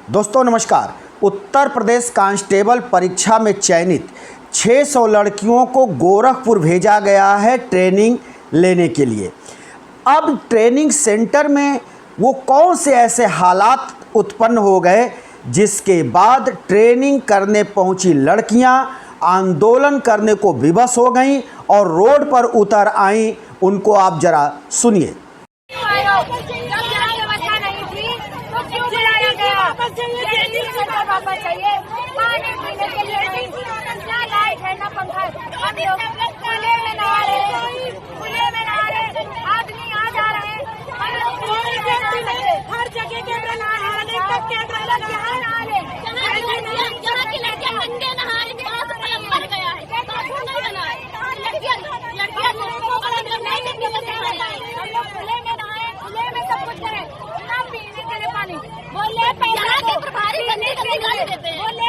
दोस्तों नमस्कार। उत्तर प्रदेश कांस्टेबल परीक्षा में चयनित 600 लड़कियों को गोरखपुर भेजा गया है ट्रेनिंग लेने के लिए। अब ट्रेनिंग सेंटर में वो कौन से ऐसे हालात उत्पन्न हो गए जिसके बाद ट्रेनिंग करने पहुंची लड़कियां आंदोलन करने को विवश हो गईं और रोड पर उतर आईं। उनको आप जरा सुनिए।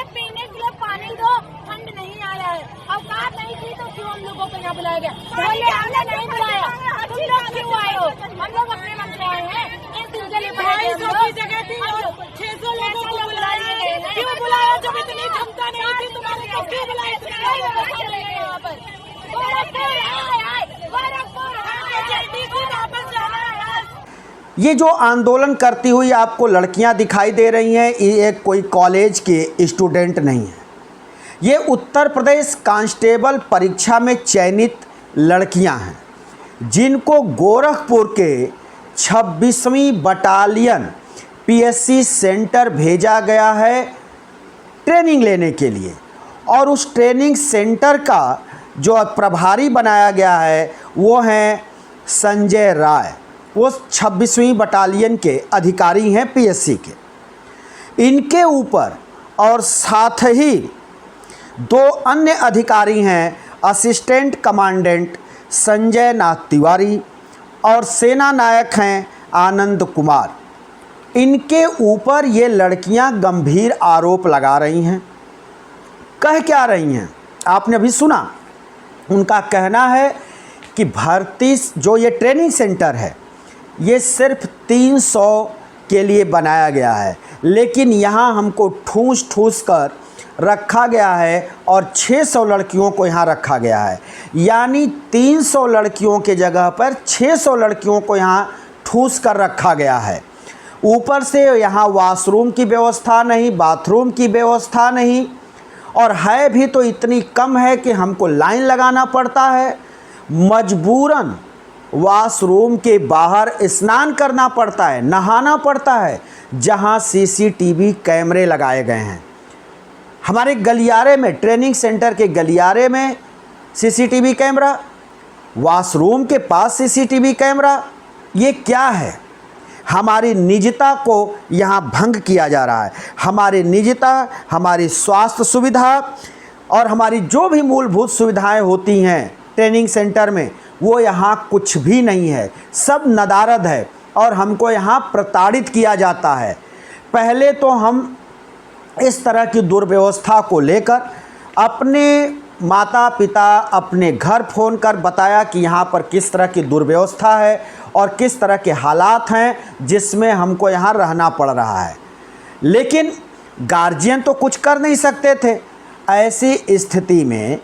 पीने के लिए पानी दो, ठंड नहीं आया है, अवकाश नहीं थी तो क्यों हम लोगों को यहाँ बुलाया गया? बोले हमने नहीं बुलाया, तुम लोग क्यों आए हो? हम लोग अपने मन से आए हैं। इस दिन के लिए 250 की जगह थी और 600 लोगों को बुलाया गया। क्यों बुलाया? जब इतनी क्षमता नहीं थी तुम्हारे को क्यों बुलाया? यहाँ पर वापस जाना है। ये जो आंदोलन करती हुई आपको लड़कियां दिखाई दे रही हैं, ये कोई कॉलेज के स्टूडेंट नहीं है। ये उत्तर प्रदेश कांस्टेबल परीक्षा में चयनित लड़कियां हैं जिनको गोरखपुर के 26वीं बटालियन पीएससी सेंटर भेजा गया है ट्रेनिंग लेने के लिए। और उस ट्रेनिंग सेंटर का जो प्रभारी बनाया गया है वो हैं संजय राय। वो 26वीं बटालियन के अधिकारी हैं पीएससी के। इनके ऊपर और साथ ही 2 अन्य अधिकारी हैं, असिस्टेंट कमांडेंट संजय नाथ तिवारी और सेना नायक हैं आनंद कुमार। इनके ऊपर ये लड़कियां गंभीर आरोप लगा रही हैं। कह क्या रही हैं आपने अभी सुना। उनका कहना है कि भर्ती जो ये ट्रेनिंग सेंटर है ये सिर्फ 300 के लिए बनाया गया है, लेकिन यहाँ हमको ठूस ठूस कर रखा गया है और 600 लड़कियों को यहाँ रखा गया है। यानी 300 लड़कियों के जगह पर 600 लड़कियों को यहाँ ठूस कर रखा गया है। ऊपर से यहाँ वॉशरूम की व्यवस्था नहीं, बाथरूम की व्यवस्था नहीं, और है भी तो इतनी कम है कि हमको लाइन लगाना पड़ता है। मजबूरन वॉशरूम के बाहर स्नान करना पड़ता है, नहाना पड़ता है, जहां सीसीटीवी कैमरे लगाए गए हैं। हमारे गलियारे में, ट्रेनिंग सेंटर के गलियारे में सीसीटीवी कैमरा, वॉशरूम के पास सीसीटीवी कैमरा। ये क्या है? हमारी निजता को यहाँ भंग किया जा रहा है। हमारी निजता, हमारी स्वास्थ्य सुविधा और हमारी जो भी मूलभूत सुविधाएं होती हैं ट्रेनिंग सेंटर में, वो यहाँ कुछ भी नहीं है। सब नदारद है और हमको यहाँ प्रताड़ित किया जाता है। पहले तो हम इस तरह की दुर्व्यवस्था को लेकर अपने माता पिता, अपने घर फ़ोन कर बताया कि यहाँ पर किस तरह की दुर्व्यवस्था है और किस तरह के हालात हैं जिसमें हमको यहाँ रहना पड़ रहा है। लेकिन गार्जियन तो कुछ कर नहीं सकते थे। ऐसी स्थिति में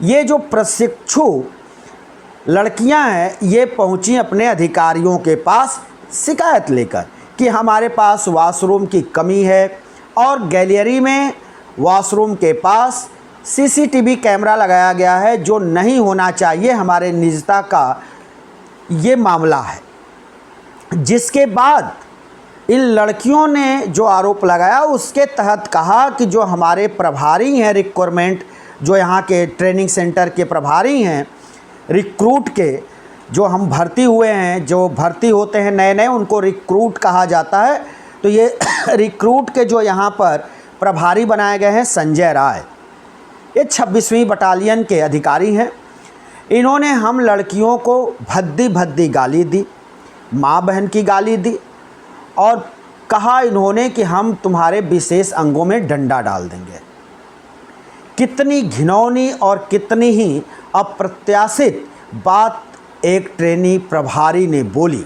ये जो प्रशिक्षु लड़कियां हैं ये पहुंची अपने अधिकारियों के पास शिकायत लेकर कि हमारे पास वॉशरूम की कमी है और गैलरी में वॉशरूम के पास सीसीटीवी कैमरा लगाया गया है जो नहीं होना चाहिए। हमारे निजता का ये मामला है। जिसके बाद इन लड़कियों ने जो आरोप लगाया उसके तहत कहा कि जो हमारे प्रभारी हैं रिक्वायरमेंट, जो यहाँ के ट्रेनिंग सेंटर के प्रभारी हैं, रिक्रूट के जो हम भर्ती हुए हैं, जो भर्ती होते हैं नए नए, उनको रिक्रूट कहा जाता है। तो ये रिक्रूट के जो यहाँ पर प्रभारी बनाए गए हैं संजय राय, ये 26वीं बटालियन के अधिकारी हैं। इन्होंने हम लड़कियों को भद्दी भद्दी गाली दी, माँ बहन की गाली दी और कहा इन्होंने कि हम तुम्हारे विशेष अंगों में डंडा डाल देंगे। कितनी घिनौनी और कितनी ही अप्रत्याशित बात एक ट्रेनी प्रभारी ने बोली।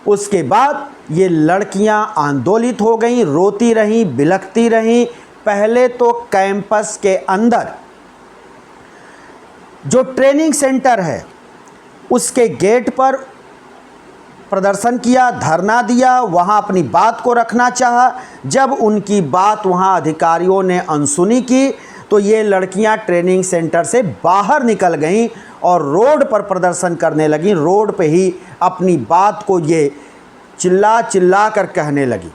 उसके बाद ये लड़कियां आंदोलित हो गईं, रोती रहीं, बिलखती रहीं। पहले तो कैंपस के अंदर जो ट्रेनिंग सेंटर है उसके गेट पर प्रदर्शन किया, धरना दिया, वहाँ अपनी बात को रखना चाहा। जब उनकी बात वहाँ अधिकारियों ने अनसुनी की तो ये लड़कियाँ ट्रेनिंग सेंटर से बाहर निकल गईं और रोड पर प्रदर्शन करने लगीं। रोड पे ही अपनी बात को ये चिल्ला चिल्ला कर कहने लगी।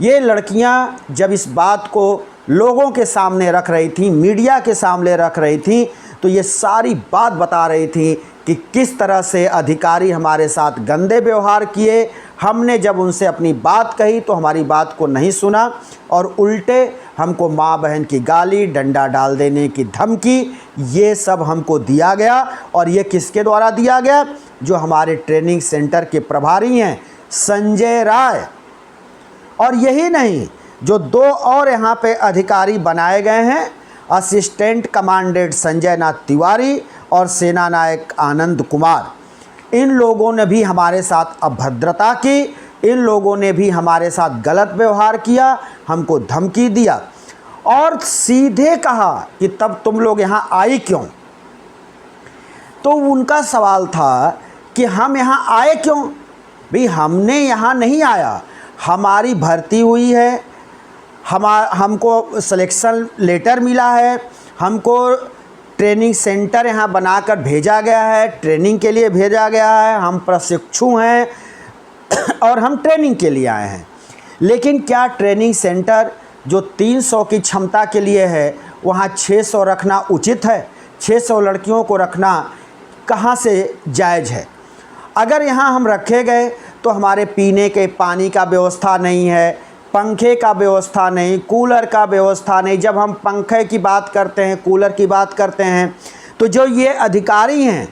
ये लड़कियाँ जब इस बात को लोगों के सामने रख रही थीं, मीडिया के सामने रख रही थीं, तो ये सारी बात बता रही थीं कि किस तरह से अधिकारी हमारे साथ गंदे व्यवहार किए। हमने जब उनसे अपनी बात कही तो हमारी बात को नहीं सुना और उल्टे हमको माँ बहन की गाली, डंडा डाल देने की धमकी, ये सब हमको दिया गया। और ये किसके द्वारा दिया गया? जो हमारे ट्रेनिंग सेंटर के प्रभारी हैं, संजय राय। और यही नहीं, जो 2 और यहाँ पे अधिकारी बनाए गए हैं, असिस्टेंट कमांडेंट संजय नाथ तिवारी और सेना नायक आनंद कुमार, इन लोगों ने भी हमारे साथ अभद्रता की, इन लोगों ने भी हमारे साथ गलत व्यवहार किया, हमको धमकी दिया और सीधे कहा कि तब तुम लोग यहाँ आई क्यों? तो उनका सवाल था कि हम यहाँ आए क्यों? भाई हमने यहाँ नहीं आया, हमारी भर्ती हुई है, हमको सिलेक्शन लेटर मिला है, हमको ट्रेनिंग सेंटर यहाँ बनाकर भेजा गया है, ट्रेनिंग के लिए भेजा गया है, हम प्रशिक्षु हैं और हम ट्रेनिंग के लिए आए हैं। लेकिन क्या ट्रेनिंग सेंटर जो 300 की क्षमता के लिए है वहाँ 600 रखना उचित है? 600 लड़कियों को रखना कहाँ से जायज़ है? अगर यहाँ हम रखे गए तो हमारे पीने के पानी का व्यवस्था नहीं है, पंखे का व्यवस्था नहीं, कूलर का व्यवस्था नहीं। जब हम पंखे की बात करते हैं, कूलर की बात करते हैं, तो जो ये अधिकारी हैं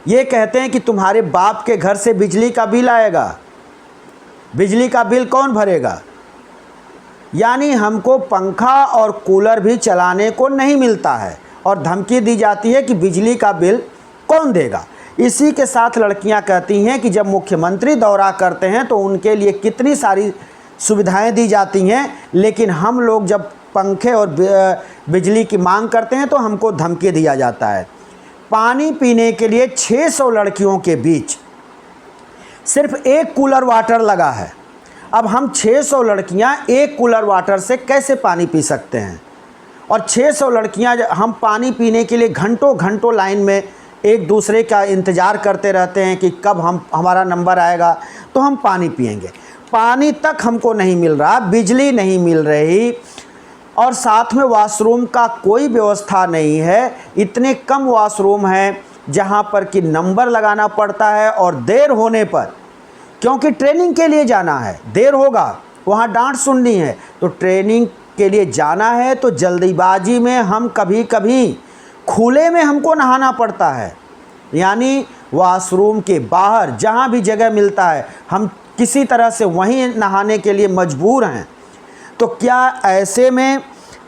ये कहते हैं कि तुम्हारे बाप के घर से बिजली का बिल आएगा, बिजली का बिल कौन भरेगा? यानी हमको पंखा और कूलर भी चलाने को नहीं मिलता है और धमकी दी जाती है कि बिजली का बिल कौन देगा। इसी के साथ लड़कियां कहती हैं कि जब मुख्यमंत्री दौरा करते हैं तो उनके लिए कितनी सारी सुविधाएं दी जाती हैं, लेकिन हम लोग जब पंखे और बिजली की मांग करते हैं तो हमको धमकी दिया जाता है। पानी पीने के लिए 600 लड़कियों के बीच सिर्फ 1 कूलर वाटर लगा है। अब हम 600 लड़कियां 1 कूलर वाटर से कैसे पानी पी सकते हैं? और 600 लड़कियां हम पानी पीने के लिए घंटों घंटों लाइन में एक दूसरे का इंतज़ार करते रहते हैं कि कब हमारा नंबर आएगा तो हम पानी पिएंगे। पानी तक हमको नहीं मिल रहा, बिजली नहीं मिल रही और साथ में वॉशरूम का कोई व्यवस्था नहीं है। इतने कम वॉशरूम हैं जहाँ पर कि नंबर लगाना पड़ता है और देर होने पर, क्योंकि ट्रेनिंग के लिए जाना है, देर होगा, वहाँ डांट सुननी है, तो ट्रेनिंग के लिए जाना है तो जल्दीबाजी में हम कभी कभी खुले में हमको नहाना पड़ता है। यानी वॉशरूम के बाहर जहाँ भी जगह मिलता है हम किसी तरह से वहीं नहाने के लिए मजबूर हैं। तो क्या ऐसे में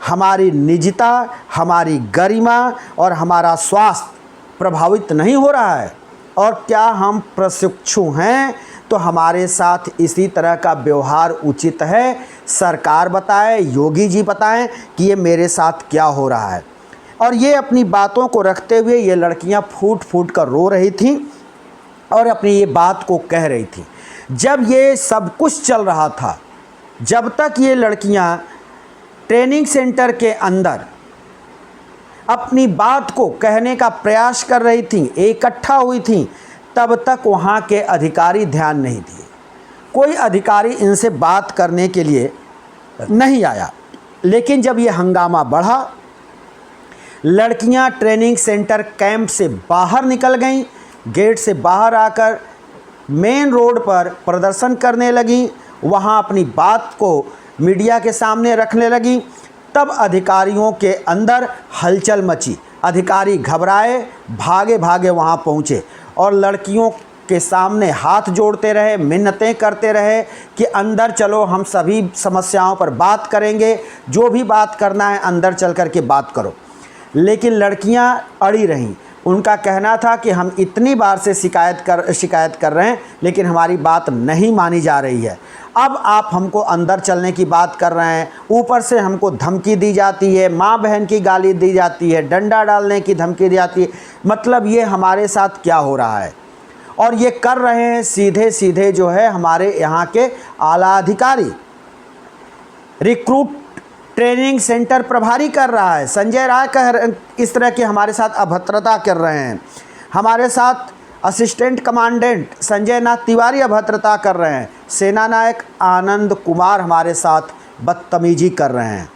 हमारी निजता, हमारी गरिमा और हमारा स्वास्थ्य प्रभावित नहीं हो रहा है? और क्या हम प्रशिक्षु हैं तो हमारे साथ इसी तरह का व्यवहार उचित है? सरकार बताए, योगी जी बताएं कि ये मेरे साथ क्या हो रहा है। और ये अपनी बातों को रखते हुए ये लड़कियां फूट फूट कर रो रही थीं और अपनी ये बात को कह रही थी। जब ये सब कुछ चल रहा था, जब तक ये लड़कियां ट्रेनिंग सेंटर के अंदर अपनी बात को कहने का प्रयास कर रही थीं, इकट्ठा हुई थीं, तब तक वहाँ के अधिकारी ध्यान नहीं दिए। कोई अधिकारी इनसे बात करने के लिए नहीं आया। लेकिन जब ये हंगामा बढ़ा, लड़कियां ट्रेनिंग सेंटर कैंप से बाहर निकल गईं, गेट से बाहर आकर मेन रोड पर प्रदर्शन करने लगीं, वहां अपनी बात को मीडिया के सामने रखने लगीं, तब अधिकारियों के अंदर हलचल मची। अधिकारी घबराए, भागे भागे वहां पहुंचे और लड़कियों के सामने हाथ जोड़ते रहे, मिन्नतें करते रहे कि अंदर चलो, हम सभी समस्याओं पर बात करेंगे, जो भी बात करना है अंदर चल कर के बात करो। लेकिन लड़कियां अड़ी रहीं, उनका कहना था कि हम इतनी बार से शिकायत कर रहे हैं लेकिन हमारी बात नहीं मानी जा रही है। अब आप हमको अंदर चलने की बात कर रहे हैं, ऊपर से हमको धमकी दी जाती है, माँ बहन की गाली दी जाती है, डंडा डालने की धमकी दी जाती है। मतलब ये हमारे साथ क्या हो रहा है? और ये कर रहे हैं सीधे सीधे जो है हमारे यहाँ के आला अधिकारी। रिक्रूट ट्रेनिंग सेंटर प्रभारी कर रहा है, संजय राय इस तरह के हमारे साथ अभद्रता कर रहे हैं। हमारे साथ असिस्टेंट कमांडेंट संजय नाथ तिवारी अभद्रता कर रहे हैं। सेना नायक आनंद कुमार हमारे साथ बदतमीजी कर रहे हैं।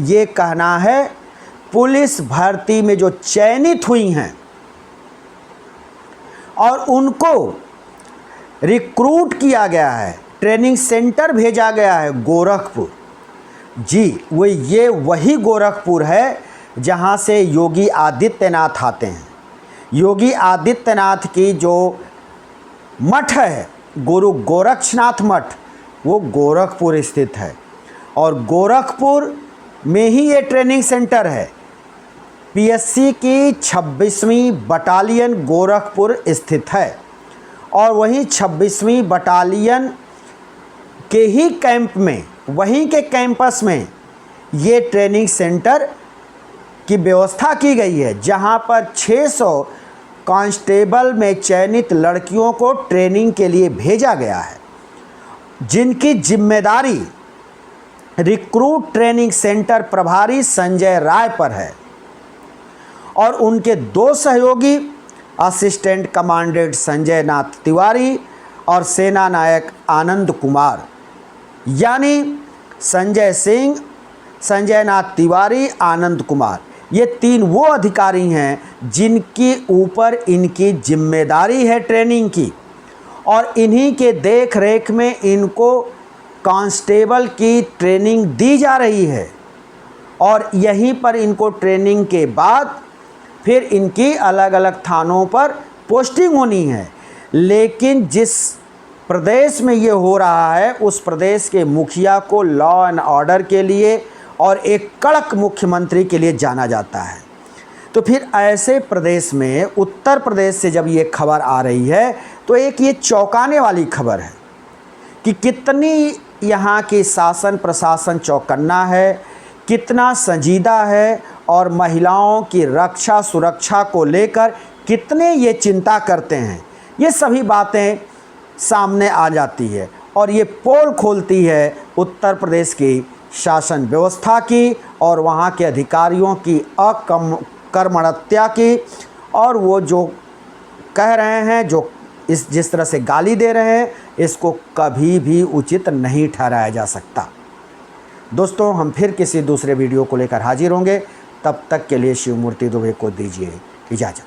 ये कहना है पुलिस भर्ती में जो चयनित हुई हैं और उनको रिक्रूट किया गया है, ट्रेनिंग सेंटर भेजा गया है गोरखपुर। जी वही गोरखपुर है जहाँ से योगी आदित्यनाथ आते हैं। योगी आदित्यनाथ की जो मठ है गुरु गोरक्षनाथ मठ, वो गोरखपुर स्थित है और गोरखपुर में ही ये ट्रेनिंग सेंटर है। पीएससी की 26वीं बटालियन गोरखपुर स्थित है और वहीं 26वीं बटालियन के ही कैंप में, वहीं के कैंपस में ये ट्रेनिंग सेंटर की व्यवस्था की गई है, जहां पर 600 कांस्टेबल में चयनित लड़कियों को ट्रेनिंग के लिए भेजा गया है, जिनकी जिम्मेदारी रिक्रूट ट्रेनिंग सेंटर प्रभारी संजय राय पर है और उनके 2 सहयोगी असिस्टेंट कमांडेंट संजय नाथ तिवारी और सेना नायक आनंद कुमार, यानी संजय सिंह, संजय नाथ तिवारी, आनंद कुमार, ये 3 वो अधिकारी हैं जिनके ऊपर इनकी जिम्मेदारी है ट्रेनिंग की और इन्हीं के देख रेख में इनको कांस्टेबल की ट्रेनिंग दी जा रही है और यहीं पर इनको ट्रेनिंग के बाद फिर इनकी अलग अलग थानों पर पोस्टिंग होनी है। लेकिन जिस प्रदेश में ये हो रहा है उस प्रदेश के मुखिया को लॉ एंड ऑर्डर के लिए और एक कड़क मुख्यमंत्री के लिए जाना जाता है। तो फिर ऐसे प्रदेश में, उत्तर प्रदेश से जब ये खबर आ रही है तो एक ये चौंकाने वाली खबर है कि कितनी यहाँ की शासन प्रशासन चौकन्ना है, कितना संजीदा है और महिलाओं की रक्षा सुरक्षा को लेकर कितने ये चिंता करते हैं। ये सभी बातें सामने आ जाती है और ये पोल खोलती है उत्तर प्रदेश की शासन व्यवस्था की और वहाँ के अधिकारियों की कर्मण्यता की। और वो जो कह रहे हैं, जो जिस तरह से गाली दे रहे हैं, इसको कभी भी उचित नहीं ठहराया जा सकता। दोस्तों, हम फिर किसी दूसरे वीडियो को लेकर हाजिर होंगे। तब तक के लिए शिवमूर्ति दुबे को दीजिए इजाज़त।